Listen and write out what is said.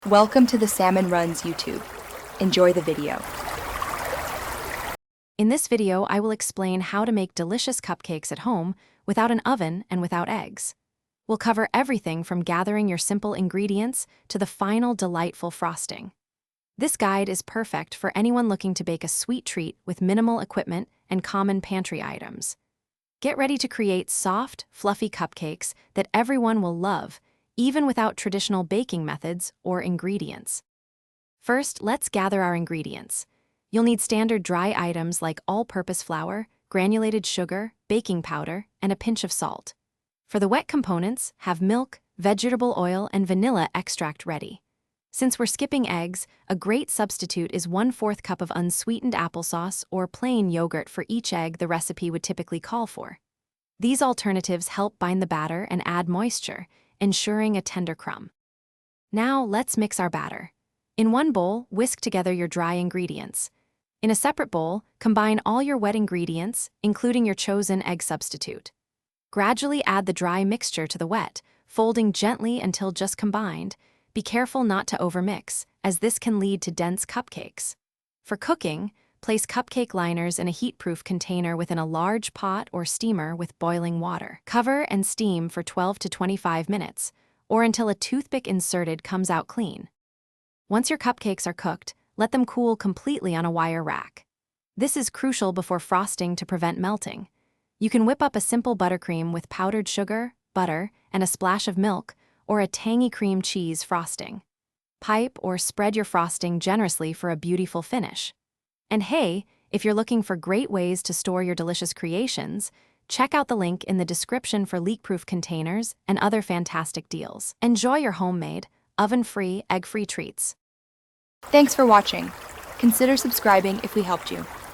Welcome to the Salmon Runs YouTube. Enjoy the video. In this video, I will explain how to make delicious cupcakes at home without an oven and without eggs. We'll cover everything from gathering your simple ingredients to the final delightful frosting. This guide is perfect for anyone looking to bake a sweet treat with minimal equipment and common pantry items. Get ready to create soft, fluffy cupcakes that everyone will love, even without traditional baking methods or ingredients. First, let's gather our ingredients. You'll need standard dry items like all-purpose flour, granulated sugar, baking powder, and a pinch of salt. For the wet components, have milk, vegetable oil, and vanilla extract ready. Since we're skipping eggs, a great substitute is 1/4 cup of unsweetened applesauce or plain yogurt for each egg the recipe would typically call for. These alternatives help bind the batter and add moisture, ensuring a tender crumb. Now, let's mix our batter. In one bowl, whisk together your dry ingredients. In a separate bowl, combine all your wet ingredients, including your chosen egg substitute. Gradually add the dry mixture to the wet, folding gently until just combined. Be careful not to overmix, as this can lead to dense cupcakes. For cooking, place cupcake liners in a heat-proof container within a large pot or steamer with boiling water. Cover and steam for 12 to 25 minutes, or until a toothpick inserted comes out clean. Once your cupcakes are cooked, let them cool completely on a wire rack. This is crucial before frosting to prevent melting. You can whip up a simple buttercream with powdered sugar, butter, and a splash of milk, or a tangy cream cheese frosting. Pipe or spread your frosting generously for a beautiful finish. And hey, if you're looking for great ways to store your delicious creations, check out the link in the description for leak-proof containers and other fantastic deals. Enjoy your homemade, oven-free, egg-free treats. Thanks for watching. Consider subscribing if we helped you.